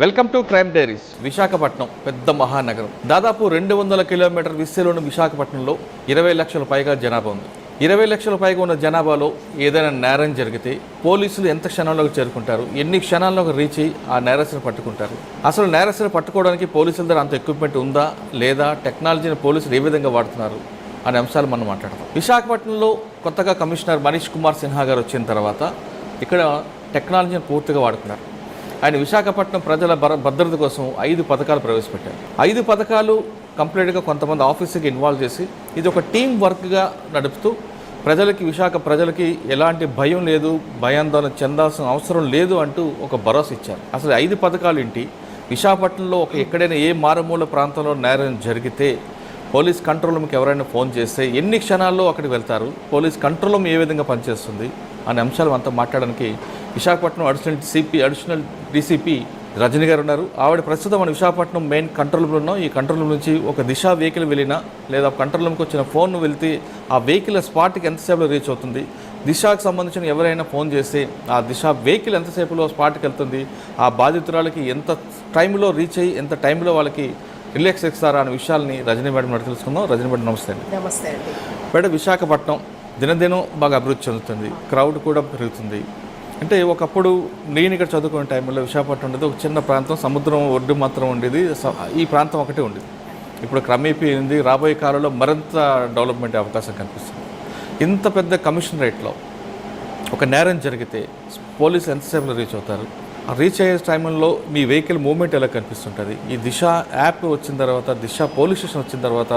Welcome to crime diaries. Visakhapatnam పెద్ద మహానగరం. దాదాపు 200 కిలోమీటర్ విస్తీర్ణ విశాఖపట్నంలో 20 లక్షల పైగా జనాభా ఉంది. 20 లక్షల పైగా ఉన్న జనాభాలో ఏదైనా నేరం జరిగితే పోలీసులు ఎంత క్షణంలోకి చేరుకుంటారు, ఎన్ని క్షణాల్లోకి రీచ్ అయ్యి ఆ నేరస్తుని పట్టుకుంటారు, అసలు నేరస్తుని పట్టుకోవడానికి పోలీసుల దగ్గర అంత ఎక్విప్మెంట్ ఉందా లేదా, టెక్నాలజీని పోలీసులు ఏ విధంగా వాడుతున్నారు అనే అంశాలు మనం మాట్లాడతాం. విశాఖపట్నంలో కొత్తగా కమిషనర్ మనీష్ కుమార్ సిన్హా గారు వచ్చిన తర్వాత ఇక్కడ టెక్నాలజీని పూర్తిగా వాడుకున్నారు. ఆయన విశాఖపట్నం ప్రజల భద్రత కోసం 5 పథకాలు ప్రవేశపెట్టారు. 5 పథకాలు కంప్లీట్గా కొంతమంది ఆఫీసర్కి ఇన్వాల్వ్ చేసి ఇది ఒక టీం వర్క్గా నడుపుతూ విశాఖ ప్రజలకి ఎలాంటి భయం లేదు, భయాందోళన చెందాల్సిన అవసరం లేదు అంటూ ఒక భరోసా ఇచ్చారు. అసలు 5 పథకాలు ఏంటి, విశాఖపట్నంలో ఎక్కడైనా ఏ మారుమూల ప్రాంతంలో నేరం జరిగితే పోలీస్ కంట్రోల్ రూమ్కి ఎవరైనా ఫోన్ చేస్తే ఎన్ని క్షణాల్లో అక్కడికి వెళ్తారు, పోలీస్ కంట్రోల్ రూమ్ ఏ విధంగా పనిచేస్తుంది అనే అంశాలు అంతా మాట్లాడడానికి విశాఖపట్నం అడిషనల్ డీసీపీ రజనీ గారు ఉన్నారు. ఆవిడ ప్రస్తుతం మన విశాఖపట్నం మెయిన్ కంట్రోల్ రూమ్లో ఉన్నాం. ఈ కంట్రోల్ రూమ్ నుంచి ఒక దిశ వెహికల్ వెళ్ళినా లేదా కంట్రోల్ రూమ్కి వచ్చిన ఫోన్ వెళ్తే ఆ వెహికల్ స్పాట్కి ఎంతసేపులో రీచ్ అవుతుంది, దిశకు సంబంధించిన ఎవరైనా ఫోన్ చేస్తే ఆ దిశ వెహికల్ ఎంతసేపులో స్పాట్కి వెళ్తుంది, ఆ బాధితురాలకి ఎంత టైంలో రీచ్ అయ్యి ఎంత టైంలో వాళ్ళకి రిలాక్స్ ఇస్తారా అనే విషయాల్ని రజనీ మేడం అడిగి తెలుసుకుందాం. రజనీ మేడం నమస్తే అండి. నమస్తే అండి. మేడం, విశాఖపట్నం దినదినం బాగా అభివృద్ధి చెందుతుంది, క్రౌడ్ కూడా పెరుగుతుంది. అంటే ఒకప్పుడు నేను ఇక్కడ చదువుకునే టైంలో విశాఖపట్నం ఉండేది ఒక చిన్న ప్రాంతం, సముద్రం ఒడ్డు మాత్రం ఉండేది, ఈ ప్రాంతం ఒకటే ఉండేది. ఇప్పుడు క్రమేపీంది, రాబోయే కాలంలో మరింత డెవలప్మెంట్ అవకాశం కనిపిస్తుంది. ఇంత పెద్ద కమిషనరేట్లో ఒక నేరం జరిగితే పోలీసులు ఎంతసేపులో రీచ్ అవుతారు, ఆ రీచ్ అయ్యే టైంలో మీ వెహికల్ మూవ్మెంట్ ఎలా కనిపిస్తుంటుంది, ఈ దిశ యాప్ వచ్చిన తర్వాత, దిశ పోలీస్ స్టేషన్ వచ్చిన తర్వాత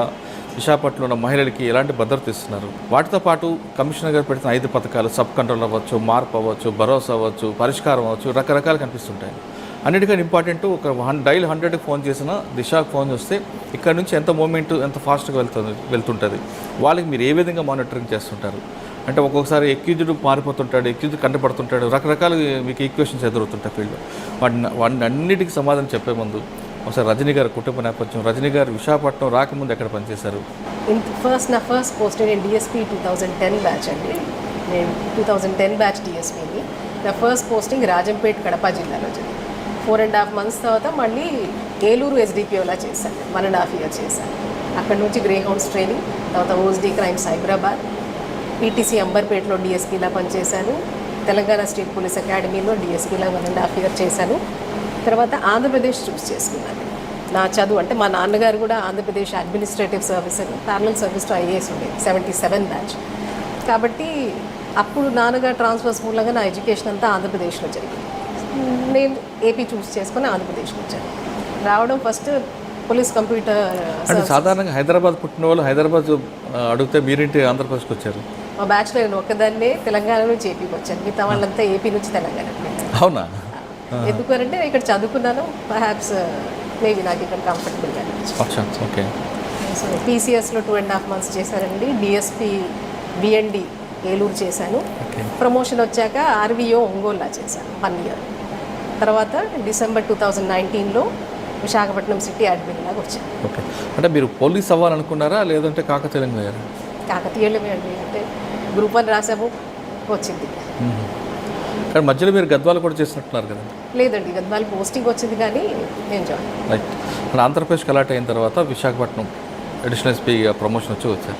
విశాఖపట్నంలో ఉన్న మహిళలకి ఎలాంటి భద్రత ఇస్తున్నారు, వాటితో పాటు కమిషనర్ గారు పెట్టిన 5 పథకాలు సబ్ కంట్రోల్ అవ్వచ్చు, మార్పు అవ్వచ్చు, భరోసా అవ్వచ్చు, పరిష్కారం అవ్వచ్చు, రకరకాలు కనిపిస్తుంటాయి. అన్నిటికన్నా ఇంపార్టెంట్ ఒక డైల్ 100కి ఫోన్ చేసిన దిశకు ఫోన్ వస్తే ఇక్కడ నుంచి ఎంత మూమెంట్ ఎంత ఫాస్ట్గా వెళ్తుంటుంది, వాళ్ళకి మీరు ఏ విధంగా మానిటరింగ్ చేస్తుంటారు? అంటే ఒక్కొక్కసారి ఎక్యూజ్డ్ మారిపోతుంటాడు, ఎక్యూజ్డ్ కంటపడుతుంటాడు, రకరకాల మీకు ఈక్వేషన్స్ ఎదురవుతుంటాయి ఫీల్డ్లో. వాటిని అన్నిటికీ సమాధానం చెప్పే ముందు ఒకసారి రజనీ గారి కుటుంబ నేపథ్యం, రజనీ గారు విశాఖపట్నం రాకముందు ఎక్కడ పనిచేశారు? నా ఫస్ట్ పోస్ట్ నేను డిఎస్పీ 2010 బ్యాచ్ అండి. నేను 2010 బ్యాచ్ డిఎస్పీని. నా ఫస్ట్ పోస్టింగ్ రాజంపేట్ కడప జిల్లాలో జరిగింది. 4.5 months తర్వాత మళ్ళీ ఏలూరు ఎస్డిపిఓలా చేశాను, 1.5 years చేశాను. అక్కడ నుంచి గ్రే హౌండ్స్ ట్రైనింగ్, తర్వాత ఓఎస్డి క్రైమ్ సైబరాబాద్, పీటీసీ అంబర్పేటలో డిఎస్పీలా పనిచేశాను. తెలంగాణ స్టేట్ పోలీస్ అకాడమీలో డిఎస్పీలా 1.5 years చేశాను. తర్వాత ఆంధ్రప్రదేశ్ చూస్ చేసుకున్నాను. నా చదువు అంటే మా నాన్నగారు కూడా ఆంధ్రప్రదేశ్ అడ్మినిస్ట్రేటివ్ సర్వీస్ అని ప్యారలల్ సర్వీస్తో ఐఏఎస్ ఉండేది, 77 బ్యాచ్. కాబట్టి అప్పుడు నాన్నగారు ట్రాన్స్ఫర్స్ మూలంగా నా ఎడ్యుకేషన్ అంతా ఆంధ్రప్రదేశ్లో జరిగింది. నేను ఏపీ చూస్ చేసుకొని ఆంధ్రప్రదేశ్కి వచ్చాను. రావడం ఫస్ట్ పోలీస్ కంప్యూటర్. అంటే సాధారణంగా హైదరాబాద్ పుట్టిన వాళ్ళు హైదరాబాద్ అడిగితే మీరేంటి ఆంధ్రప్రదేశ్కి వచ్చారు? మా బ్యాచ్లో నేను ఒక్కదాన్నే తెలంగాణ నుంచి ఏపీకి వచ్చాను, మిగతా వాళ్ళంతా ఏపీ నుంచి తెలంగాణకి వెళ్ళాను. అవునా? ఎందుకంటే ఇక్కడ చదువుకున్నాను, పర్హాప్స్ మేబీ నాకు ఇక్కడ కంఫర్టబుల్గా అనిపించింది. ఓకే. సో పీసీఎస్లో 2.5 months చేశానండి. డిఎస్పీ బిఎన్డి ఏలూరు చేశాను. ప్రమోషన్ వచ్చాక ఆర్వీఓ ఒంగోలులా చేశాను 1 year. తర్వాత December 2019లో విశాఖపట్నం సిటీ అడ్మిన్ లాగా వచ్చాను. ఓకే. అంటే మీరు పోలీస్ అవ్వాలనుకున్నారా లేదంటే కాకతీయంగా అయ్యారా? కాకతీయులమే అండి. అంటే గ్రూప్ 1 రాసాము, వచ్చింది. కానీ మధ్యలో మీరు గద్వాలు కూడా చేసినట్టున్నారు కదా? లేదండి, గద్వాల పోస్టింగ్ వచ్చింది కానీ నేను జాయిన్. రైట్. మన ఆంధ్రప్రదేశ్కి అలాట్ అయిన తర్వాత విశాఖపట్నం అడిషనల్ ఎస్పీగా ప్రమోషన్ వచ్చారు.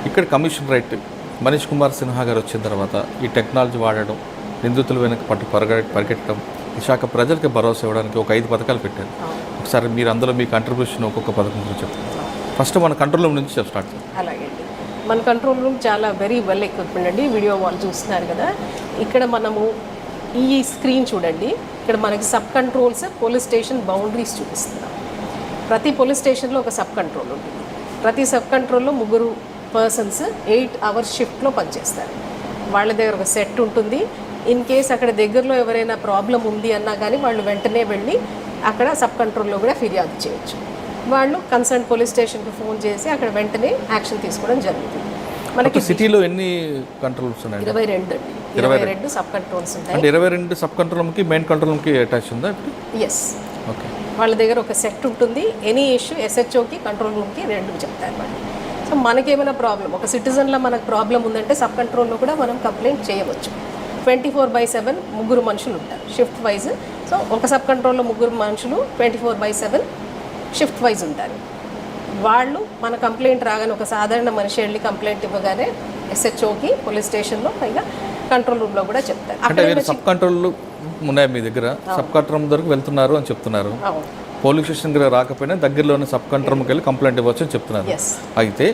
ఇక్కడ కమిషనరేట్ మనీష్ కుమార్ సిన్హా గారు వచ్చిన తర్వాత ఈ టెక్నాలజీ వాడడం, నిందితులు వెనక పరిగెట్టడం, విశాఖ ప్రజలకి భరోసా ఇవ్వడానికి ఒక 5 పథకాలు పెట్టారు. ఒకసారి మీరు అందులో మీ కంట్రిబ్యూషన్ ఒక్కొక్క పథకం గురించి చెప్తారు. ఫస్ట్ మన కంట్రోల్ రూమ్ నుంచి స్టార్ట్ చేస్తాం. అలాగే అండి. మన కంట్రోల్ రూమ్ చాలా వెరీ వెల్ ఎక్విప్మెంట్ అండి. వీడియో వాళ్ళు చూస్తున్నారు కదా, ఇక్కడ మనము ఈ స్క్రీన్ చూడండి, ఇక్కడ మనకి sub controls police station boundaries చూపిస్తున్నాం. ప్రతి పోలీస్ స్టేషన్లో ఒక సబ్ కంట్రోల్ ఉంటుంది. ప్రతి సబ్ కంట్రోల్లో 3 పర్సన్స్ 8 అవర్స్ షిఫ్ట్లో పనిచేస్తారు. వాళ్ళ దగ్గర ఒక సెట్ ఉంటుంది. ఇన్ కేస్ అక్కడ దగ్గరలో ఎవరైనా ప్రాబ్లం ఉంది అన్నా కానీ వాళ్ళు వెంటనే వెళ్ళి అక్కడ సబ్ కంట్రోల్లో కూడా ఫిర్యాదు చేయొచ్చు. వాళ్ళు కన్సర్న్ పోలీస్ స్టేషన్కి ఫోన్ చేసి అక్కడ వెంటనే యాక్షన్ తీసుకోవడం జరుగుతుంది. మనకి సిటీలో ఎన్ని కంట్రోల్స్ ఉన్నాయి? 22 అండి. 22 సబ్ కంట్రోల్స్ ఉంటాయి. అంటే 22 సబ్ కంట్రోల్కి మెయిన్ కంట్రోల్కి అటాచ్ ఉందా? ఎస్. ఓకే. వాళ్ళ దగ్గర ఒక సెట్ ఉంటుంది. ఎనీ ఇష్యూ SHOకి కంట్రోల్ రూమ్కి 2 చెప్తారు వాళ్ళు. సో మనకేమైనా ప్రాబ్లం, ఒక సిటిజన్లో మనకు ప్రాబ్లం ఉందంటే సబ్ కంట్రోల్లో కూడా మనం కంప్లైంట్ చేయవచ్చు. 24/7 3 మనుషులు ఉంటారు షిఫ్ట్ వైజ్. సో ఒక సబ్ కంట్రోల్లో 3 మనుషులు 24/7 షిఫ్ట్ వైజ్ ఉంటారు. వాళ్ళు మన కంప్లైంట్ రాగానే, ఒక సాధారణ మనిషి వెళ్ళి కంప్లైంట్ ఇవ్వగానే SHOకి పోలీస్ స్టేషన్లో పైగా కంట్రోల్ రూమ్లో కూడా చెప్తారు. అంటే మీరు సబ్ కంట్రోల్ ఉన్నాయి మీ దగ్గర, సబ్ కంట్రోల్ దగ్గరకు వెళ్తున్నారు అని చెప్తున్నారు. పోలీస్ స్టేషన్ దగ్గర రాకపోయినా దగ్గరలోనే సబ్ కంట్రోల్కి వెళ్ళి కంప్లైంట్ ఇవ్వచ్చు అని చెప్తున్నారు. అయితే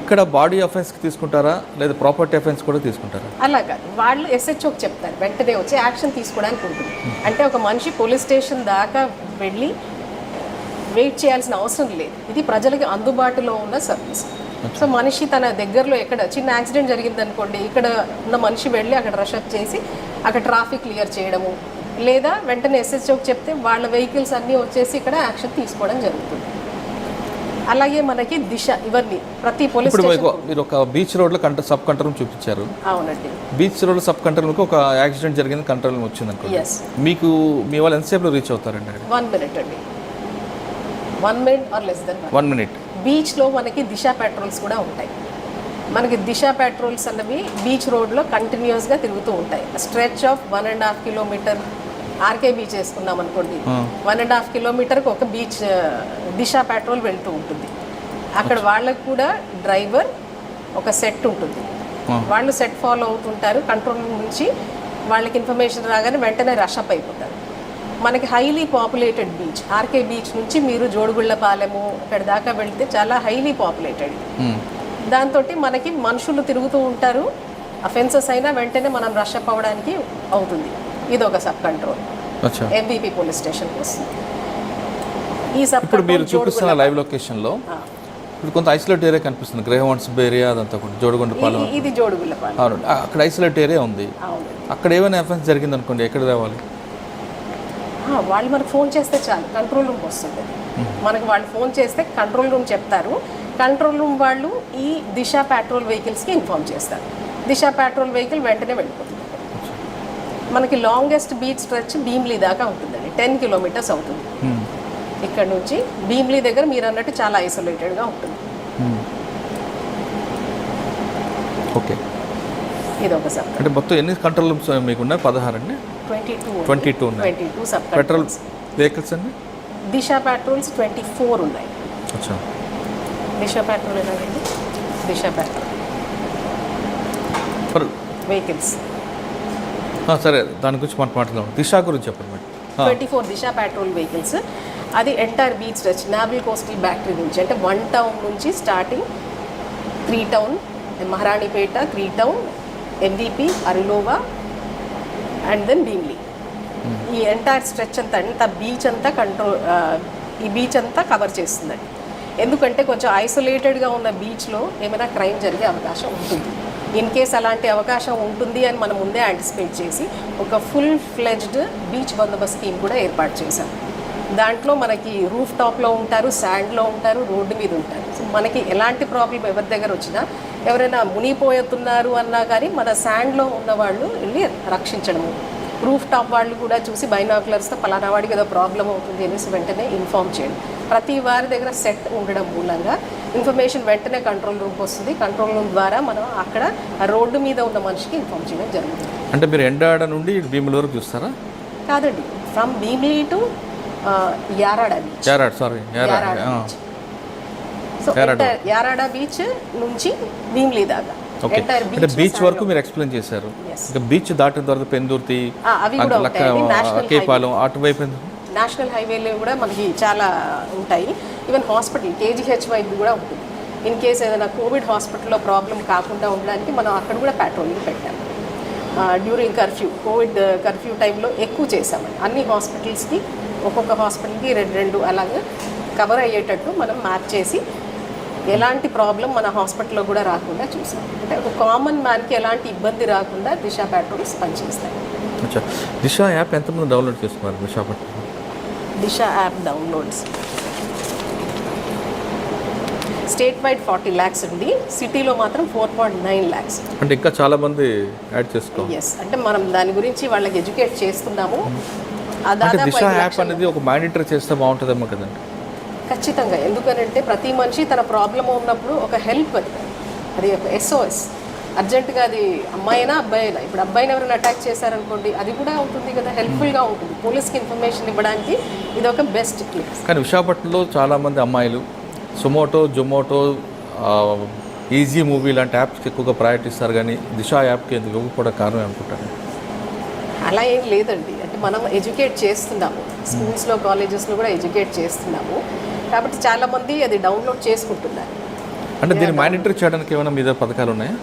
ఇక్కడ బాడీ అఫెన్స్కి తీసుకుంటారా లేదా ప్రాపర్టీ అఫెన్స్ కూడా తీసుకుంటారా? అలా కాదు, వాళ్ళు SHOకి చెప్తారు, వెంటనే వచ్చి యాక్షన్ తీసుకోవడానికి ఉంటుంది. అంటే ఒక మనిషి పోలీస్ స్టేషన్ దాకా వెళ్ళి వెయిట్ చేయాల్సిన అవసరం లేదు. ఇది ప్రజలకి అందుబాటులో ఉన్న సర్వీస్. సో మనిషి తన దగ్గరలో ఎక్కడ చిన్న యాక్సిడెంట్ జరిగిందనుకోండి, ఇక్కడ ఉన్న మనిషి వెళ్ళి అక్కడ రషప్ చేసి అక్కడ ట్రాఫిక్ క్లియర్ చేయడము, లేదా వెంటనే SHOకి చెప్తే వాళ్ళ వెహికల్స్ అన్నీ వచ్చేసి ఇక్కడ యాక్షన్ తీసుకోవడం జరుగుతుంది. అలాగే మనకి దిశ, ఇవన్నీ ప్రతి పోలీస్ స్టేషన్. మీరు ఒక బీచ్ రోడ్లో సబ్ కంట్రోల్ చూపించారు. అవునండి. బీచ్ రోడ్ సబ్ కంట్రోల్కి ఒక యాక్సిడెంట్ జరిగింది, కంట్రోల్ వచ్చింది అనుకోండి, మీకు మీ వాళ్ళు ఎంతసేపులో రీచ్ అవుతారండి? 1 minute అండి. 1 minute or less than 1 minute. బీచ్లో మనకి దిశ పెట్రోల్స్ కూడా ఉంటాయి. మనకి దిశ పెట్రోల్స్ అన్నవి బీచ్ రోడ్లో కంటిన్యూస్గా తిరుగుతూ ఉంటాయి. Stretch of 1.5 kilometer RK beach వేసుకున్నాం అనుకోండి, 1.5 kilometerకి ఒక బీచ్ దిశ పెట్రోల్ వెళ్తూ ఉంటుంది. అక్కడ వాళ్ళకు కూడా డ్రైవర్ ఒక సెట్ ఉంటుంది. వాళ్ళు సెట్ ఫాలో అవుతుంటారు. కంట్రోల్ నుంచి వాళ్ళకి ఇన్ఫర్మేషన్ రాగానే వెంటనే రషప్ అయిపోతారు. మనకి highly populated beach, RK beach నుంచి మీరు జోడుగుళ్ళపాలెము అక్కడ దాకా వెళ్తే చాలా హైలీ పాపులేటెడ్. దాంతో మనకి మనుషులు తిరుగుతూ ఉంటారు. అఫెన్సెస్ అయినా వెంటనే మనం రషప్ అవ్వడానికి అవుతుంది. ఇది ఒక సబ్ కంట్రోల్ MVP పోలీస్ స్టేషన్కి వస్తుంది. ఈ సబ్ ఇప్పుడు మీరు చూపిస్తున్న లైవ్ లొకేషన్లో ఇప్పుడు కొంత ఐసోలేట్ ఏరియా కనిపిస్తుంది, గ్రేహౌండ్స్ ఏరియా అదంతా కూడా జోడుగుండపాలెం. ఇది జోడుగుళ్ళపాలెం. అవును, అక్కడ ఐసోలేట్ ఏరియా ఉంది. అక్కడ ఏమైనా అఫెన్స్ జరిగింది అనుకోండి, ఎక్కడ రావాలి? వాళ్ళు మనకు ఫోన్ చేస్తే చాలు, కంట్రోల్ రూమ్కి వస్తుంది. మనకు వాళ్ళు ఫోన్ చేస్తే కంట్రోల్ రూమ్ చెప్తారు. కంట్రోల్ రూమ్ వాళ్ళు ఈ దిశ పెట్రోల్ వెహికల్స్కి ఇన్ఫార్మ్ చేస్తారు. దిశ పెట్రోల్ వెహికల్ వెంటనే వెళ్ళిపోతుంది. మనకి లాంగెస్ట్ బీచ్ స్ట్రెచ్ భీమ్లీ దాకా ఉంటుందండి, 10 kilometers అవుతుంది. ఇక్కడ నుంచి భీమ్లీ దగ్గర మీరు అన్నట్టు చాలా ఐసోలేటెడ్గా ఉంటుంది. ఓకే. ఇది ఒక సబ్. అంటే మొత్తం ఎన్ని కంట్రోల్ రూమ్స్ మీకున్నాయి? 16 అండి. 22 ఉన్నాయి. 22 సబ్ పెట్రోల్ వెహికల్స్ అండి. దిశ పెట్రోల్స్ 24 ఉన్నాయి. అచ్చా. దిశ పెట్రోల్ ఎలాగండి? Disha petrol vehicles. సరే, దాని గురించి మనం మాట్లాడదాం. దిశ గురించి చెప్పండి. 24 దిశ పెట్రోల్ వెహికల్స్. అది entire beach stretch naval coastal battery నుంచి, అంటే 1 town నుంచి starting 3 town, Maharanipeta, 3 town, MVP, Arilova and then Bheemli. ఈ ఎంటైర్ స్ట్రెచ్ అంతా బీచ్ అంతా ఈ బీచ్ అంతా కవర్ చేస్తుందండి. ఎందుకంటే కొంచెం ఐసోలేటెడ్గా ఉన్న బీచ్లో ఏమైనా క్రైమ్ జరిగే అవకాశం ఉంటుంది. ఇన్ కేస్ అలాంటి అవకాశం ఉంటుంది అని మనం ముందే యాంటిసిపేట్ చేసి ఒక ఫుల్ ఫ్లెడ్జ్డ్ బీచ్ బందోబస్తు స్కీమ్ కూడా ఏర్పాటు చేశాం. దాంట్లో మనకి రూఫ్ టాప్లో ఉంటారు, శాండ్లో ఉంటారు, రోడ్డు మీద ఉంటారు. సో మనకి ఎలాంటి ప్రాబ్లం ఎవరి దగ్గర వచ్చినా, ఎవరైనా మునిగిపోతున్నారు అన్నా కానీ మన శాండ్లో ఉన్న వాళ్ళు వెళ్ళి రక్షించడము, రూఫ్ టాప్ వాళ్ళు కూడా చూసి బైనాక్యులర్స్తో పలానా వాడికి ఏదో ప్రాబ్లం అవుతుంది అనేసి వెంటనే ఇన్ఫామ్ చేయండి. ప్రతి వారి దగ్గర సెట్ ఉండడం మూలంగా ఇన్ఫర్మేషన్ వెంటనే కంట్రోల్ రూమ్కి వస్తుంది. కంట్రోల్ రూమ్ ద్వారా మనం అక్కడ రోడ్డు మీద ఉన్న మనిషికి ఇన్ఫామ్ చేయడం జరుగుతుంది. అంటే మీరు ఎండాడ నుండి భీమిలి వరకు చూస్తారా? కాదండి, from Bheemili to Yarada beach. So Yarada beach నుంచి భీమిలి దాకా బీచ్ వరకు మీరు ఎక్స్ప్లెయిన్ చేశారు. ఇంకా బీచ్ దాటిన తర్వాత పెందుర్తి, కేపాలెం అటువైపు నేషనల్ హైవేలో కూడా మనకి చాలా ఉంటాయి. ఈవెన్ హాస్పిటల్ KGH వైపు కూడా ఉంటుంది. ఇన్ కేస్ ఏదైనా కోవిడ్ హాస్పిటల్లో ప్రాబ్లం కాకుండా ఉండడానికి మనం అక్కడ కూడా పెట్రోలింగ్ పెట్టాము. డ్యూరింగ్ కోవిడ్ కర్ఫ్యూ టైంలో ఎక్కువ చేసామండి. అన్ని హాస్పిటల్స్కి ఒక్కొక్క హాస్పిటల్కి 2 అలాగా కవర్ అయ్యేటట్టు మనం మ్యాప్ చేసి ఎలాంటి ప్రాబ్లం మన హాస్పిటల్లో కూడా రాకుండా చూసాం. అంటే ఒక కామన్ మ్యాన్కి ఎలాంటి ఇబ్బంది రాకుండా దిశ పెట్రోల్స్ పనిచేస్తాయి. దిశ యాప్ ఎంతమంది డౌన్లోడ్ చేసుకున్నారు Visakhapatnam? Disha app downloads state wide 40 lakhs ఉంది, సిటీలో మాత్రం 4.9 lakhs. అంటే ఇంకా చాలా మంది యాడ్ చేసుకోవాలి. ఎస్, అంటే మనం దాని గురించి వాళ్ళకి ఎడ్యుకేట్ చేస్తున్నాము. అంటే దిశ యాప్ అనేది ఒక మానిటర్ చేస్తే బాగుంటుందేమో కదండి. ఖచ్చితంగా, ఎందుకనంటే ప్రతి మనిషి తన ప్రాబ్లం ఉన్నప్పుడు ఒక హెల్ప్ అది ఒక SOS అర్జెంటుగా, అది అమ్మాయినా అబ్బాయి అయినా. ఇప్పుడు అబ్బాయిని ఎవరైనా అటాక్ చేశారనుకోండి, అది కూడా ఉంటుంది కదా, హెల్ప్ఫుల్గా ఉంటుంది. పోలీస్కి ఇన్ఫర్మేషన్ ఇవ్వడానికి ఇది ఒక బెస్ట్ ప్లేస్. కానీ విశాఖపట్నంలో చాలామంది అమ్మాయిలు జొమాటో ఈజీ మూవీ లాంటి యాప్స్కి ఎక్కువగా ప్రయారిటీ ఇస్తారు, కానీ దిశ యాప్కి ఎందుకు ఇవ్వకపోవడం కారణం అనుకుంటారు? అలా ఏం లేదండి, అంటే మనం ఎడ్యుకేట్ చేస్తున్నాము, స్కూల్స్లో కాలేజెస్లో కూడా ఎడ్యుకేట్ చేస్తున్నాము, కాబట్టి చాలామంది అది డౌన్లోడ్ చేసుకుంటున్నారు. అంటే దీన్ని మానిటర్ చేయడానికి ఏమైనా మీద పథకాలు ఉన్నాయా?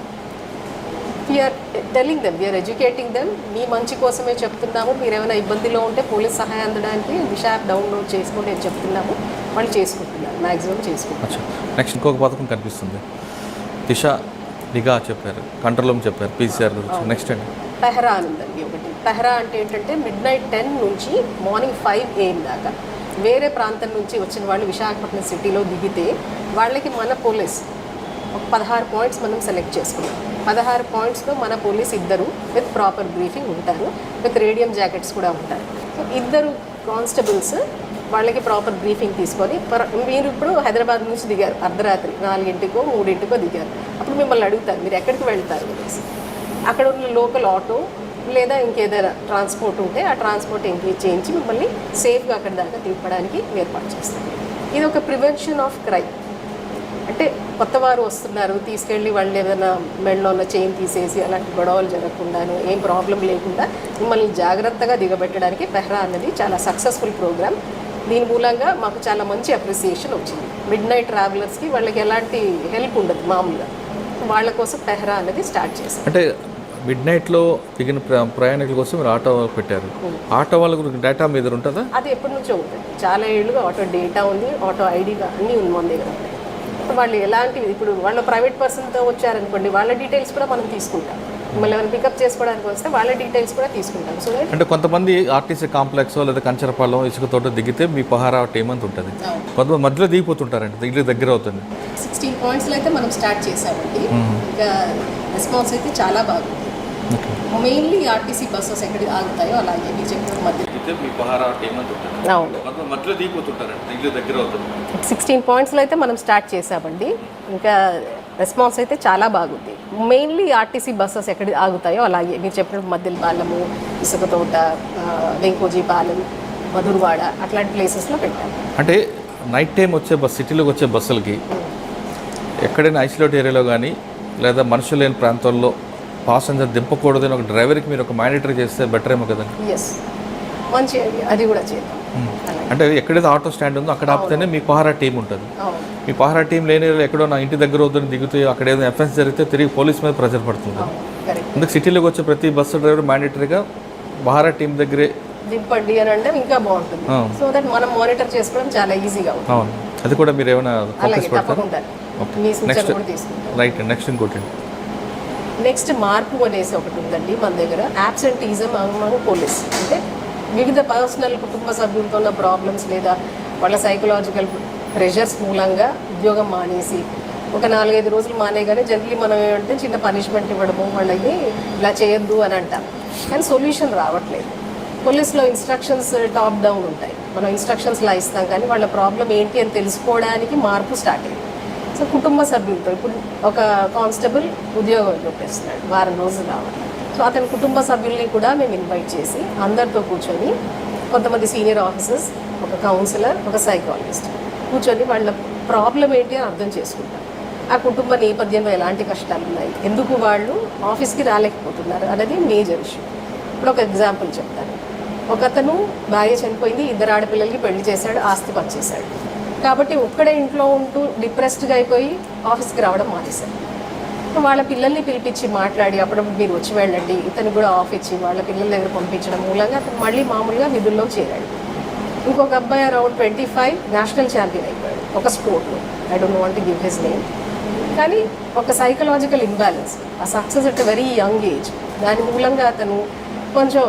We're telling them, we're educating them. మీ మంచి కోసమే చెప్తున్నాము. మీరు ఏమైనా ఇబ్బందిలో ఉంటే పోలీస్ సహాయం అందడానికి దిశ యాప్ డౌన్లోడ్ చేసుకోండి అని చెప్తున్నాము. వాళ్ళు చేసుకుంటున్నారు, మ్యాక్సిమం చేసుకుంటున్నారు. నెక్స్ట్ ఇంకొక పథకం కనిపిస్తుంది, దిశ నిఘా చెప్పారు, కంట్రోల్ రూమ్ చెప్పారు, PCR గురించి. నెక్స్ట్ అండి పెహరా అని ఉందండి ఒకటి. పెహరా అంటే ఏంటంటే midnight 10 నుంచి మార్నింగ్ 5 AM దాకా వేరే ప్రాంతం నుంచి వచ్చిన వాళ్ళు విశాఖపట్నం సిటీలో దిగితే వాళ్ళకి మన పోలీస్ ఒక 16 పాయింట్స్ మనం సెలెక్ట్ చేసుకున్నాం. 16 పాయింట్స్లో మన పోలీస్ 2 విత్ ప్రాపర్ బ్రీఫింగ్ ఉంటారు, విత్ రేడియం జాకెట్స్ కూడా ఉంటారు. సో 2 కానిస్టేబుల్స్ వాళ్ళకి ప్రాపర్ బ్రీఫింగ్ తీసుకొని, మీరు ఇప్పుడు హైదరాబాద్ నుంచి దిగారు, అర్ధరాత్రి 4 3 దిగారు, అప్పుడు మిమ్మల్ని అడుగుతారు మీరు ఎక్కడికి వెళ్తారు అనేసి. అక్కడ ఉన్న లోకల్ ఆటో లేదా ఇంకేదైనా ట్రాన్స్పోర్ట్ ఉంటే ఆ ట్రాన్స్పోర్ట్ ఎంగేజ్ చేయించి మిమ్మల్ని సేఫ్గా అక్కడ దాకా తిప్పడానికి ఏర్పాటు చేస్తాం. ఇది ఒక ప్రివెన్షన్ ఆఫ్ క్రైమ్. అంటే కొత్త వారు వస్తున్నారు, తీసుకెళ్ళి వాళ్ళు ఏదైనా మెడలో ఉన్న చైన్ తీసేసి అలాంటి గొడవలు జరగకుండాను, ఏం ప్రాబ్లం లేకుండా మిమ్మల్ని జాగ్రత్తగా దిగబెట్టడానికి పెహ్రా అన్నది చాలా సక్సెస్ఫుల్ ప్రోగ్రామ్. దీని మూలంగా మాకు చాలా మంచి అప్రిసియేషన్ వచ్చింది. midnight ట్రావెలర్స్కి వాళ్ళకి ఎలాంటి హెల్ప్ ఉండదు మామూలుగా, వాళ్ళ కోసం పెహ్రా అనేది స్టార్ట్ చేశాం. అంటే midnightలో దిగిన ప్రయాణికుల కోసం మీరు ఆటో పెట్టారు. ఆటో వాళ్ళ గురించి డేటా మీ దగ్గర ఉంటుందా? అది ఎప్పటి నుంచో ఉంటుంది, చాలా ఏళ్ళుగా ఆటో డేటా ఉంది, ఆటో ఐడిగా అన్నీ ఉంది మన దగ్గర. వాళ్ళు ఎలాంటివి, ఇప్పుడు వాళ్ళ ప్రైవేట్ పర్సన్తో వచ్చారనుకోండి, వాళ్ళ డీటెయిల్స్ కూడా మనం తీసుకుంటాం. మళ్ళీ ఏమైనా పికప్ చేసుకోవడానికి వస్తే వాళ్ళ డీటెయిల్స్ కూడా తీసుకుంటాం. సో అంటే కొంతమంది ఆర్టీసీ కాంప్లెక్స్ లేదా కంచరపాలెం ఇసుకతోట దిగితే మీ పహారా టీం అంత ఉంటుంది, కొంతమంది మధ్యలో దిగిపోతుంటారండి, ఇల్లు దగ్గర అవుతుంది. 16 పాయింట్స్లో అయితే మనం స్టార్ట్ చేసామండి. ఇంకా రెస్పాన్స్ అయితే చాలా బాగుంది. మెయిన్లీ ఆర్టీసీ బస్సెస్ ఎక్కడ ఆగుతాయో అలాగే మీరు చెప్పిన మధ్య మీ పహారా టీం అంత ఉంటుంది, అవును, మధ్యలో దిగిపోతుంటారండి, ఇల్లు దగ్గర అవుతుంది. 16 పాయింట్స్లో అయితే మనం స్టార్ట్ చేసామండి. ఇంకా రెస్పాన్స్ అయితే చాలా బాగుంది. మెయిన్లీ ఆర్టీసీ బస్సెస్ ఎక్కడ ఆగుతాయో అలాగే మీరు చెప్పినట్టు మధ్యల పాలెము, ఇసుకతోట, వెంకోజీ పాలెం, మధురవాడ అట్లాంటి ప్లేసెస్లో పెట్టాము. అంటే నైట్ టైం వచ్చే సిటీలోకి వచ్చే బస్సులకి ఎక్కడైనా ఐసోలేట్ ఏరియాలో కానీ లేదా మనుషులు లేని ప్రాంతాల్లో పాసెంజర్ దింపకూడదని ఒక డ్రైవర్కి మీరు ఒక మానిటర్ చేస్తే బెటర్ ఏమో కదండి. ఎస్, మంచి అది కూడా చేద్దాం. అంటే ఎక్కడైతే ఆటో స్టాండ్ ఉందో అక్కడ ఆపితేనే మీ పహారా టీం ఉంటుంది. మీ పహారా టీం లేని ఎక్కడో నా ఇంటి దగ్గర వద్దని దిగుతాయి, అక్కడ ఏదైనా ఎఫెన్స్ జరిగితే తిరిగి పోలీస్ మీద ప్రెజర్ పడుతుంది. అందుకు సిటీలోకి వచ్చే ప్రతి బస్సు డ్రైవర్ మ్యాండేటరీగా పహారా టీం దగ్గరే దింపండి అని అంటే ఇంకా బాగుంటుంది. సో దట్ మనం మానిటర్ చేసుకోవడం చాలా ఈజీగా ఉంటుంది. అవును, అది కూడా మీరు ఏమైనా ఫోకస్ పెడతారు? రైట్. నెక్స్ట్ ఇంకోటి, నెక్స్ట్ మార్పు అనేసి ఒకటి ఉందండి మన దగ్గర. యాబ్సెంటీజం అమంగ్ పోలీస్, అంటే వివిధ పర్సనల్ కుటుంబ సభ్యులతో ఉన్న ప్రాబ్లమ్స్ లేదా వాళ్ళ సైకలాజికల్ ప్రెషర్స్ మూలంగా ఉద్యోగం మానేసి ఒక 4-5 రోజులు మానేగానే జనరలీ మనం ఏమంటే చిన్న పనిష్మెంట్ ఇవ్వడము, వాళ్ళకి ఇలా చేయొద్దు అని అంటాం, కానీ సొల్యూషన్ రావట్లేదు. పోలీస్లో ఇన్స్ట్రక్షన్స్ టాప్ డౌన్ ఉంటాయి, మనం ఇన్స్ట్రక్షన్స్లా ఇస్తాం, కానీ వాళ్ళ ప్రాబ్లం ఏంటి అని తెలుసుకోవడానికి మార్పు స్టార్ట్ అయింది. సో కుటుంబ సభ్యులతో, ఇప్పుడు ఒక కానిస్టేబుల్ ఉద్యోగం చూపిస్తున్నాడు, వారం రోజులు రావాలి. సో అతని కుటుంబ సభ్యుల్ని కూడా మేము ఇన్వైట్ చేసి అందరితో కూర్చొని, కొంతమంది సీనియర్ ఆఫీసర్స్, ఒక కౌన్సిలర్, ఒక సైకాలజిస్ట్ కూర్చొని వాళ్ళ ప్రాబ్లం ఏంటి అని అర్థం చేసుకుంటాం. ఆ కుటుంబ నేపథ్యంలో ఎలాంటి కష్టాలు ఉన్నాయి, ఎందుకు వాళ్ళు ఆఫీస్కి రాలేకపోతున్నారు అనేది మేజర్ ఇష్యూ. ఇప్పుడు ఒక ఎగ్జాంపుల్ చెప్తాను. ఒకతను భార్య చనిపోయింది, 2 ఆడపిల్లలకి పెళ్లి చేశాడు, ఆస్తి పనిచేశాడు, కాబట్టి ఒక్కడే ఇంట్లో ఉంటూ డిప్రెస్డ్గా అయిపోయి ఆఫీస్కి రావడం మానేశాడు. వాళ్ళ పిల్లల్ని పిలిపించి మాట్లాడి అప్పుడప్పుడు మీరు వచ్చి వెళ్ళండి, ఇతను కూడా ఆఫ్ ఇచ్చి వాళ్ళ పిల్లల దగ్గర పంపించడం మూలంగా అతను మళ్ళీ మామూలుగా విధుల్లో చేరాడు. ఇంకొక అబ్బాయి అరౌండ్ 25 నేషనల్ ఛాంపియన్ అయిపోయాడు ఒక స్పోర్ట్లో. I don't want to give his name. కానీ ఒక సైకలాజికల్ ఇంబ్యాలెన్స్, ఆ success at very young age, దాని మూలంగా అతను కొంచెం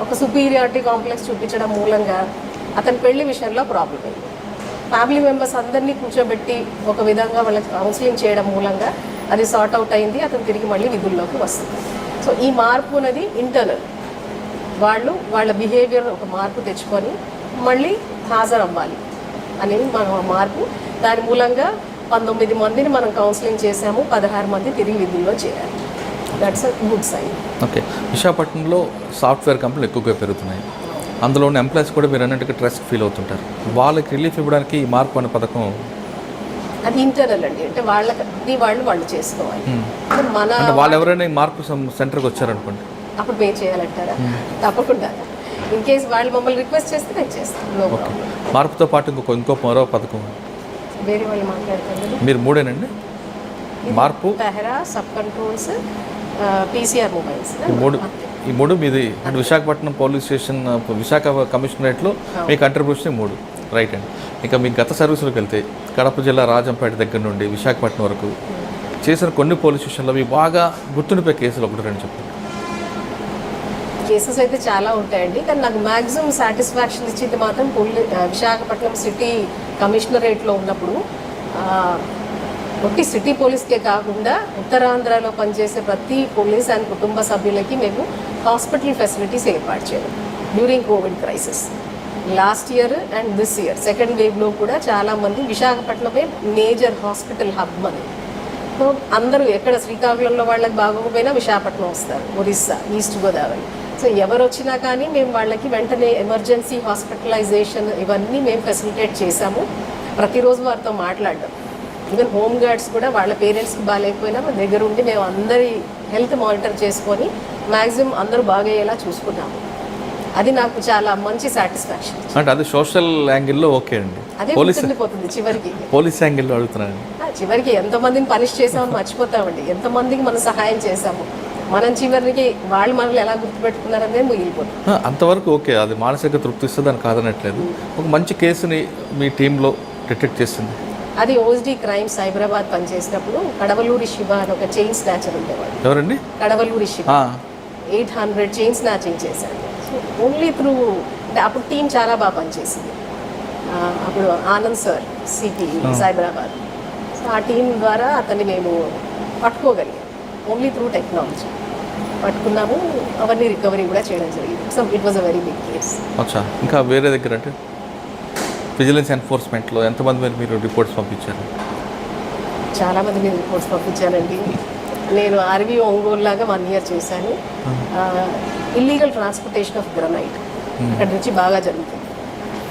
ఒక సుపీరియారిటీ కాంప్లెక్స్ చూపించడం మూలంగా అతని పెళ్లి విషయంలో ప్రాబ్లం అయింది. ఫ్యామిలీ మెంబర్స్ అందరినీ కూర్చోబెట్టి ఒక విధంగా వాళ్ళకి కౌన్సిలింగ్ చేయడం మూలంగా అది సార్ట్ అవుట్ అయింది. అతను తిరిగి మళ్ళీ విధుల్లోకి వస్తుంది. సో ఈ మార్పు అనేది ఇంటర్నల్, వాళ్ళు వాళ్ళ బిహేవియర్ ఒక మార్పు తెచ్చుకొని మళ్ళీ హాజరవ్వాలి అనేది మన మార్పు. దాని మూలంగా 19 మందిని మనం కౌన్సిలింగ్ చేసాము, 16 మంది తిరిగి విధుల్లో చేరారు. That's a good sign. Okay, విశాఖపట్నంలో సాఫ్ట్వేర్ కంపెనీలు ఎక్కువగా పెరుగుతున్నాయి. అందులో ఉన్న ఎంప్లాయీస్ కూడా మీరు అన్నట్టుగా ట్రస్ట్ ఫీల్ అవుతుంటారు. వాళ్ళకి రిలీఫ్ ఇవ్వడానికి ఈ మార్పు అనే పథకం అది ఇంటర్నల్ అండి, అంటే వాళ్ళకి వాళ్ళు చేసుకోవాలి. మన అంటే వాళ్ళు ఎవరైనా ఈ మార్పు సెంటర్కి వచ్చారనుకోండి, అప్పుడు మేము చేయాలంటారా? తప్పకుండా. ఇన్ కేస్ వాళ్ళు మమ్మల్ని రిక్వెస్ట్ చేస్తే నేను చేస్తాను. ఓకే, మార్పుతో పాటు ఇంకో మరో పథకం వేరే వాళ్ళు మాట్లాడతారు. మీరు మూడేనండి మార్పు, పెహరా, సబ్ కంట్రోల్స్, పీసీఆర్ మొబైల్స్, ఈ మూడు మీది. అంటే విశాఖపట్నం పోలీస్ స్టేషన్, విశాఖ కమిషనరేట్లో మీ కంట్రిబ్యూషన్ 3, రైట్ అండి. ఇంకా మీ గత సర్వీసులకు వెళ్తే కడప జిల్లా రాజంపేట దగ్గర నుండి విశాఖపట్నం వరకు చేసిన కొన్ని పోలీస్ స్టేషన్లో మీ బాగా గుర్తుండిపోయే కేసులు 1-2 చెప్పండి. కేసెస్ అయితే చాలా ఉంటాయండి, కానీ నాకు మ్యాక్సిమం సాటిస్ఫాక్షన్ ఇచ్చింది మాత్రం విశాఖపట్నం సిటీ కమిషనరేట్లో ఉన్నప్పుడు. ఒకటి సిటీ పోలీస్కే కాకుండా ఉత్తరాంధ్రలో పనిచేసే ప్రతి పోలీస్ అండ్ కుటుంబ సభ్యులకి మేము హాస్పిటల్ ఫెసిలిటీస్ ఏర్పాటు చేయడం during Covid crisis. Last year and this year second వేవ్లో కూడా చాలామంది విశాఖపట్నమే మేజర్ హాస్పిటల్ హబ్ అని. సో అందరూ ఎక్కడ శ్రీకాకుళంలో వాళ్ళకి బాగోకపోయినా విశాఖపట్నం వస్తారు, ఒరిస్సా, ఈస్ట్ గోదావరి. సో ఎవరు వచ్చినా కానీ మేము వాళ్ళకి వెంటనే ఎమర్జెన్సీ హాస్పిటలైజేషన్ ఇవన్నీ మేము ఫెసిలిటేట్ చేశాము. ప్రతిరోజు వారితో మాట్లాడడం, ఈవెన్ హోమ్ గార్డ్స్ కూడా వాళ్ళ పేరెంట్స్కి బాగాలేకపోయినా మన దగ్గర ఉండి మేము అందరి హెల్త్ మానిటర్ చేసుకొని మ్యాక్సిమం అందరూ బాగయ్యేలా చూసుకున్నాము. అది నాకు చాలా మంచి సాటిస్ఫాక్షన్. అంటే అది సోషల్ యాంగిల్లో ఓకే అండి, అదే గుర్తుండిపోతుంది చివరికి. పోలీస్ యాంగిల్లో అడుగుతున్నాను. చివరికి ఎంతమందిని పనిష్ చేసామని మర్చిపోతామండి, ఎంతమందికి మనం సహాయం చేసాము. మనం చివరికి వాళ్ళు మనల్ని ఎలా గుర్తుపెట్టుకున్నారనేది మిగిలిపోతుంది. అంతవరకు ఓకే, అది మానసిక తృప్తి ఇస్తుంది, అని కాదనట్లేదు. ఒక మంచి కేసుని మీ టీంలో డిటెక్ట్ చేసింది. అది ఓఎస్డి క్రైమ్ సైబరాబాద్ పనిచేసినప్పుడు కడవలూరి శివ అని ఒక చైన్ స్నాచర్ ఉండేవాడు. ఎవరండి? కడవలూరి శివ 800 చైన్ స్నాచింగ్ చేశాడు. సో ఓన్లీ త్రూ, అంటే అప్పుడు టీం చాలా బాగా పనిచేసింది. అప్పుడు Anand sir CP Cyberabad. So ఆ టీం ద్వారా అతన్ని మేము పట్టుకోగలిగాం ఓన్లీ త్రూ టెక్నాలజీ. పట్టుకున్నాము, అవన్నీ రికవరీ కూడా చేయడం జరిగింది. So it was a very big case. అచ్చా, ఇంకా వేరే దగ్గర అంటే విజిలెన్స్ ఎన్ఫోర్స్మెంట్లో ఎంతమంది మీద మీరు రిపోర్ట్స్ పంపించారు? చాలామంది మీద రిపోర్ట్స్ పంపించానండి. నేను ఆర్వీ ఒంగోలు లాగా 1 year చేశాను. ఇల్లీగల్ ట్రాన్స్పోర్టేషన్ ఆఫ్ గ్రనైట్ అక్కడి నుంచి బాగా జరుగుతుంది,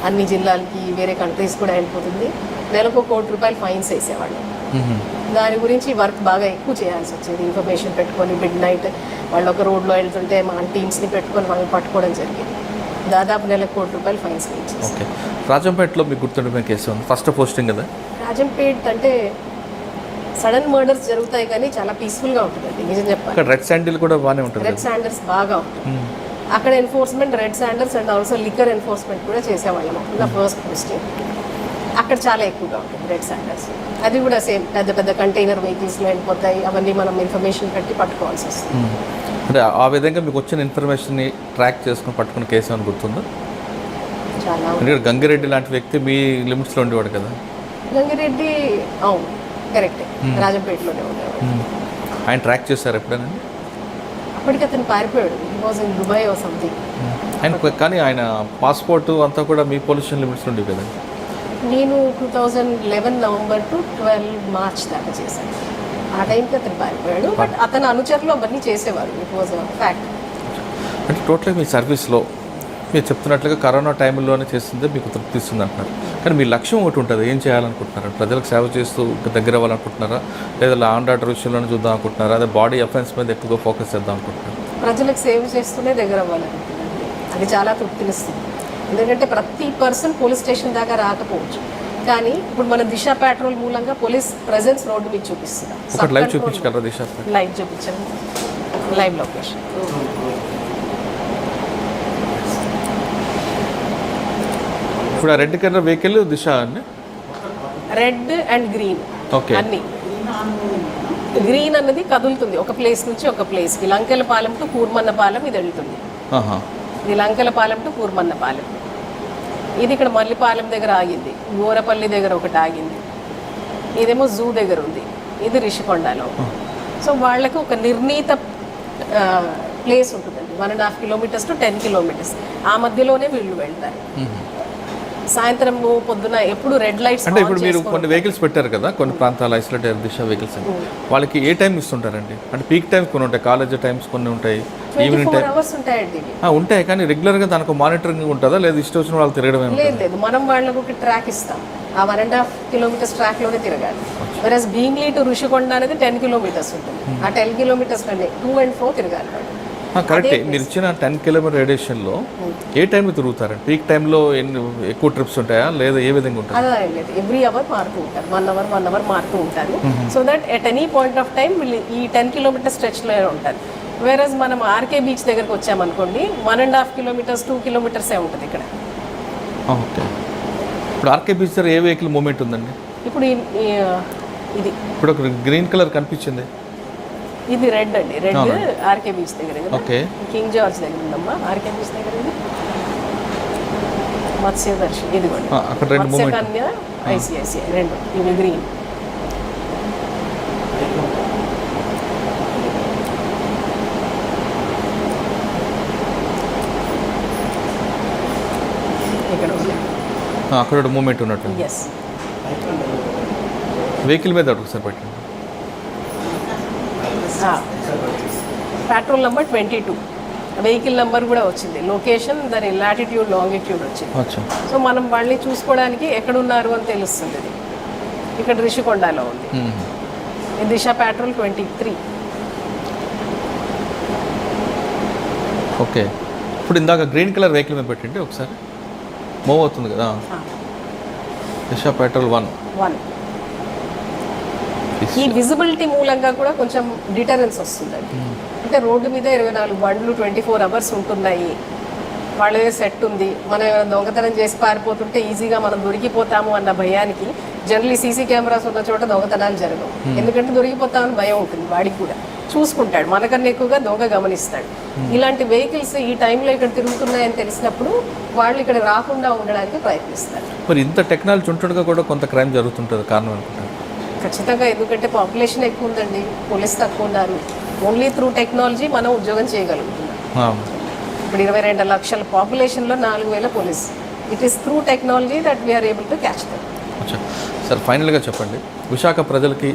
అన్ని జిల్లాలకి వేరే కంట్రీస్ కూడా వెళ్ళిపోతుంది. నెలకు ₹1 కోటి ఫైన్స్ వేసేవాళ్ళు. దాని గురించి వర్క్ బాగా ఎక్కువ చేయాల్సి వచ్చేది. ఇన్ఫర్మేషన్ పెట్టుకొని మిడ్ నైట్ వాళ్ళు ఒక రోడ్లో వెళ్తుంటే మన టీమ్స్ని పెట్టుకొని వాళ్ళని పట్టుకోవడం జరిగింది. దాదాపు నెలకు ₹1 కోటి ఫైన్స్ వేయించేసి. ఓకే, రాజంపేటలో మీకు గుర్తుండిపోయిన కేసు ఉంది, ఫస్ట్ పోస్టింగ్ కదా? రాజంపేట్ అంటే సడన్ మర్డర్స్ జరుగుతాయి కానీ చాలా పీస్ఫుల్గా ఉంటుందండి, నిజం చెప్పాలి. అక్కడ రెడ్ శాండిల్ కూడా బాగానే ఉంటుంది. రెడ్ శాండర్స్ బాగా ఉంటుంది అక్కడ. Enforcement red Sanders and also liquor enforcement కూడా చేసేవాళ్ళం నా ఫస్ట్ పోస్టింగ్. అక్కడ చాలా ఎక్కువగా ఉంటుంది రెడ్ శాండర్స్. అది కూడా సేమ్ పెద్ద పెద్ద కంటైనర్ వెహికల్స్లో వెళ్ళిపోతాయి, అవన్నీ మనం ఇన్ఫర్మేషన్ పెట్టి పట్టుకోవాల్సి వస్తుంది. అంటే ఆ విధంగా మీకు వచ్చిన ఇన్ఫర్మేషన్ని ట్రాక్ చేసుకుని పట్టుకున్న కేసు అని గుర్తుందా? చాలా. ఎందుకంటే గంగిరెడ్డి లాంటి వ్యక్తి మీ లిమిట్స్లో ఉండేవాడు కదా? గంగిరెడ్డి అవును కరెక్టే, రాజంపేటలోనే ఉండేవాడు. ఆయన ట్రాక్ చేశారు ఎప్పుడైనా? అప్పటికి అతను పారిపోయాడు, he was in Dubai or something. ఆయన కానీ ఆయన పాస్పోర్ట్ అంతా కూడా మీ పొల్యూషన్ లిమిట్స్ ఉండేవి కదా? నేను 2011 నవంబర్ టు 12 మార్చ్ దాకా చేశాను. ఆ టైంకి అతను పారిపోయాడు, బట్ అతని అనుచరులు అవన్నీ చేసేవారు. It was fact. అంటే టోటల్గా మీ సర్వీస్లో మీరు చెప్తున్నట్లుగా కరోనా టైంలోనే చేస్తుందే మీకు తృప్తి ఇస్తుంది అంటున్నారు. కానీ మీ లక్ష్యం ఒకటి ఉంటుంది, ఏం చేయాలనుకుంటున్నారు? ప్రజలకు సేవ చేస్తూ దగ్గర అవ్వాలనుకుంటున్నారా, లేదా లా అండ్ ఆర్డర్ విషయంలోనే చూద్దాం అనుకుంటున్నారా, అదే బాడీ అఫెన్స్ మీద ఎక్కువగా ఫోకస్ చేద్దాం అనుకుంటున్నారు? ప్రజలకు సేవ చేస్తూనే దగ్గర అవ్వాలనుకుంటున్నాను. అది చాలా తృప్తినిస్తుంది. ఎందుకంటే ప్రతి పర్సన్ పోలీస్ స్టేషన్ దాకా రాకపోవచ్చు, కానీ ఇప్పుడు మన దిశ పెట్రోల్ మూలంగా పోలీస్ ప్రెజెన్స్ రోడ్డు మీద చూపిస్తున్నాం. ఒకటి లైవ్ చూపించగలరా దిశ? లైవ్ చూపించాము, లైవ్ లొకేషన్. ఇప్పుడు ఆ రెడ్ కలర్ వెహికల్ దిశ అండి, రెడ్ అండ్ గ్రీన్ ఓకే. అన్ని. గ్రీన్ అన్నది కదులుతుంది ఒక ప్లేస్ నుంచి ఒక ప్లేస్కి. లంకెలపాలెం టు కూర్మన్నపాలెం ఇది వెళ్తుంది. ఇది లంకెలపాలెం టు కూర్మన్నపాలెం. ఇది ఇక్కడ మల్లిపాలెం దగ్గర ఆగింది, గోరపల్లి దగ్గర ఒకటి ఆగింది, ఇదేమో జూ దగ్గర ఉంది, ఇది రిషికొండలో. సో వాళ్ళకి ఒక నిర్ణీత ప్లేస్ ఉంటుందండి, 1.5 కిలోమీటర్స్ టు 10 కిలోమీటర్స్. ఆ మధ్యలోనే వీళ్ళు వెళ్తారు. సాయంత్రం పొద్దున ఎప్పుడు రెడ్ లైట్స్. అంటే ఇప్పుడు మీరు కొన్ని వెహికల్స్ పెట్టారు కదా, కొన్ని ప్రాంతాల ఐసోలేటెడ్ దిశ వెహికల్స్ అని, వాళ్ళకి ఏ టైం ఇస్తుంటారండి? అంటే పీక్ టైమ్స్ కొన్ని ఉంటాయి, కాలేజ్ టైమ్స్ కొన్ని ఉంటాయి, ఈవినింగ్ టైం ఉంటాయి. కానీ రెగ్యులర్గా దానికి మానిటరింగ్ ఉంటుందా, లేదా ఇష్టం వచ్చిన వాళ్ళు తిరగడమే? లేదు, మనం వాళ్ళకు ఒక ట్రాక్ ఇస్తాం. ఆ 1.5 కిలోమీటర్స్ ట్రాక్లోనే తిరగాలి. వెరస్ భీమ్లీ టు రుషికొండ అనేది 10 కిలోమీటర్స్ ఉంటుంది. ఆ 10 కిలోమీటర్స్లోనే 2 and 4 తిరగాలి వాళ్ళు. కరెక్టే. మీరు ఇచ్చిన 10 కిలోమీటర్ రేడియేషన్లో ఏ టైంలో తిరుగుతారండి? పీక్ టైంలో ఎక్కువ ట్రిప్స్ ఉంటాయా, లేదా ఏ విధంగా ఉంటాయి? అలా ఏం లేదు, ఎవ్రీ అవర్ మారుతూ ఉంటారు, 1 అవర్ మారుతూ ఉంటారు. So that at any point of time వీళ్ళు ఈ 10 కిలోమీటర్ స్ట్రెచ్లో ఉంటారు. వేరస్ మనం ఆర్కే బీచ్ దగ్గరకు వచ్చామనుకోండి, 1.5 కిలోమీటర్స్ 2 కిలోమీటర్సే ఉంటుంది ఇక్కడ. ఓకే. ఇప్పుడు ఆర్కే బీచ్ దగ్గర ఏ వెహికల్ మూమెంట్ ఉందండి? ఇప్పుడు ఇది ఇప్పుడు ఒక గ్రీన్ కలర్ కనిపించింది, ఇది రెడ్ అండి. రెడ్ ఆర్కే బీచ్ దగ్గర, ఓకే. కింగ్ జార్జ్ దగ్గర ఉందమ్మా ఆర్కే బీచ్ దగ్గర. ఇది మత్స్యదర్శి, ఇది కూడా అక్కడ రెండు మూమెంట్, మత్స్యకన్య, ఐసిఐసిఐ రెండు, ఇవి గ్రీన్. ఇక్కడ అక్కడ మూమెంట్ ఉన్నట్టు. ఎస్. వెహికల్ మీద ఒకసారి పెట్టండి. పెట్రోల్ నెంబర్ 22, వెహికల్ నెంబర్ కూడా వచ్చింది, లొకేషన్, దాని లాటిట్యూడ్ లాంగిట్యూడ్ వచ్చింది. సో మనం వాళ్ళని చూసుకోవడానికి ఎక్కడున్నారు అని తెలుస్తుంది. ఇది ఇక్కడ రిషికొండలో ఉంది. ఇది దిశ పెట్రోల్ 23. ఓకే. ఇప్పుడు ఇందాక గ్రీన్ కలర్ వెహికల్ మీద పెట్టండి ఒకసారి, మూవ్ అవుతుంది కదా. దిశ పెట్రోల్ 1. ఈ విజిబిలిటీ మూలంగా కూడా కొంచెం డిటరెన్స్ వస్తుందండి. అంటే రోడ్డు మీద 24 బండ్లు 24 అవర్స్ ఉంటున్నాయి, వాళ్ళదే సెట్ ఉంది, మనం ఏమైనా దొంగతనం చేసి పారిపోతుంటే ఈజీగా మనం దొరికిపోతాము అన్న భయానికి జనరల్లీ సీసీ కెమెరాస్ ఉన్న చోట దొంగతనాలు జరగవు. ఎందుకంటే దొరికిపోతామని భయం ఉంటుంది, వాడికి కూడా చూసుకుంటాడు, మనకన్నా ఎక్కువగా దొంగ గమనిస్తాడు. ఇలాంటి వెహికల్స్ ఈ టైంలో ఇక్కడ తిరుగుతున్నాయని తెలిసినప్పుడు వాళ్ళు ఇక్కడ రాకుండా ఉండడానికి ప్రయత్నిస్తారు. మరి ఇంత టెక్నాలజీ ఉంటుండగా కూడా కొంత క్రైమ్ జరుగుతుంటుంది, కారణం అనుకుంటారు? ఖచ్చితంగా, ఎందుకంటే పాపులేషన్ ఎక్కువ ఉందండి, పోలీస్ తక్కువ ఉన్నారు. ఓన్లీ త్రూ టెక్నాలజీ మనం ఉద్యోగం చేయగలుగుతున్నాం. ఇప్పుడు 22 లక్షల పాపులేషన్లో 4,000 police. It is through technology that we are able to catch them. Sir, ఫైనల్గా చెప్పండి, విశాఖ ప్రజలకి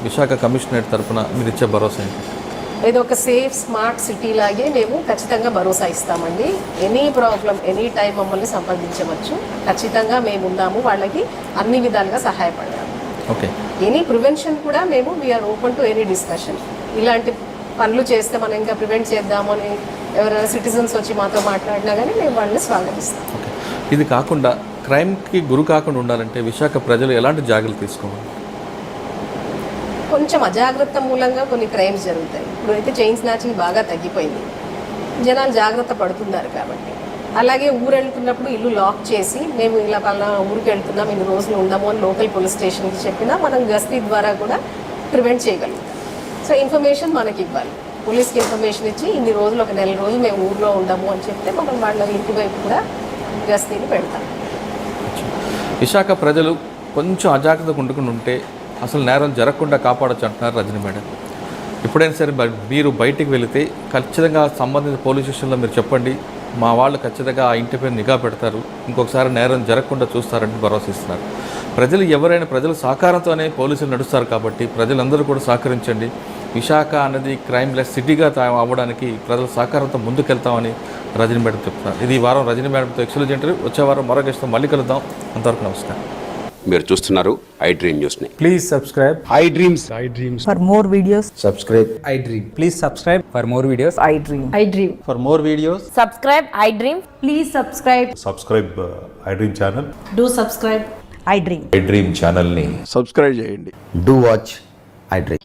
విశాఖ కమిషనరేట్ తరఫున మీరు ఇచ్చే భరోసా ఏంటి? ఇది ఒక సేఫ్ స్మార్ట్ సిటీ లాగే మేము ఖచ్చితంగా భరోసా ఇస్తామండి. ఎనీ ప్రాబ్లం ఎనీ టైం మమ్మల్ని సంప్రదించవచ్చు. ఖచ్చితంగా మేము ఉన్నాము, వాళ్ళకి అన్ని విధాలుగా సహాయపడతాము. ఓకే. ఎనీ ప్రివెన్షన్ కూడా మేము we are open to any discussion. ఇలాంటి పనులు చేస్తే మనం ఇంకా ప్రివెంట్ చేద్దాము అని ఎవరైనా సిటిజన్స్ వచ్చి మాతో మాట్లాడినా కానీ మేము వాళ్ళని స్వాగతిస్తాం. ఓకే. ఇది కాకుండా క్రైమ్కి గురి కాకుండా ఉండాలంటే విశాఖ ప్రజలు ఎలాంటి జాగ్రత్తలు తీసుకోవాలి? కొంచెం అజాగ్రత్త మూలంగా కొన్ని క్రైమ్స్ జరుగుతాయి. ఇప్పుడైతే చైన్ స్నాచింగ్ బాగా తగ్గిపోయింది, జనాలు జాగ్రత్త పడుతున్నారు కాబట్టి. అలాగే ఊరు వెళ్తున్నప్పుడు ఇల్లు లాక్ చేసి మేము ఇలా పలానా ఊరికి వెళ్తున్నాం, ఇన్ని రోజులు ఉండము అని లోకల్ పోలీస్ స్టేషన్కి చెప్పినా మనం గస్తీ ద్వారా కూడా ప్రివెంట్ చేయగలుగుతాం. సో ఇన్ఫర్మేషన్ మనకి ఇవ్వాలి, పోలీస్కి ఇన్ఫర్మేషన్ ఇచ్చి ఇన్ని రోజులు, ఒక నెల రోజులు మేము ఊర్లో ఉండము అని చెప్తే మనం వాళ్ళ ఇంటి వైపు కూడా గస్తీని పెడతాం. విశాఖ ప్రజలు కొంచెం అజాగ్రత్తగా ఉండకుండా ఉంటే అసలు నేరం జరగకుండా కాపాడొచ్చు అంటున్నారు రజనీ మేడం. ఎప్పుడైనా సరే మీరు బయటికి వెళితే ఖచ్చితంగా సంబంధిత పోలీస్ స్టేషన్లో మీరు చెప్పండి, మా వాళ్ళు ఖచ్చితంగా ఆ ఇంటిపై నిఘా పెడతారు, ఇంకొకసారి నేరం జరగకుండా చూస్తారంటే భరోసా ఇస్తున్నారు. ప్రజలు ఎవరైనా ప్రజల సహకారంతోనే పోలీసులు నడుస్తారు కాబట్టి ప్రజలందరూ కూడా సహకరించండి. విశాఖ అనేది క్రైమ్ లెస్ సిటీగా అవ్వడానికి ప్రజల సహకారంతో ముందుకెళ్తామని రజనీ మేడం చెప్తున్నారు. ఇది ఈ వారం రజనీ మేడంతో ఎక్సలెంట్ ఇంటర్వ్యూ. వచ్చే వారం మరో గెస్ట్తో మళ్ళీ కలుద్దాం. అంతవరకు నమస్కారం. మీరు చూస్తున్నారు ఐ డ్రీమ్ న్యూస్ని. Please subscribe I dreams. For more videos, subscribe I Dream. Please subscribe for more videos. I dream. For more videos, Subscribe I Dream. Please subscribe. subscribe iDream channel. Do subscribe I dream. I dream ఛానల్ని subscribe చేయండి. Do watch iDream.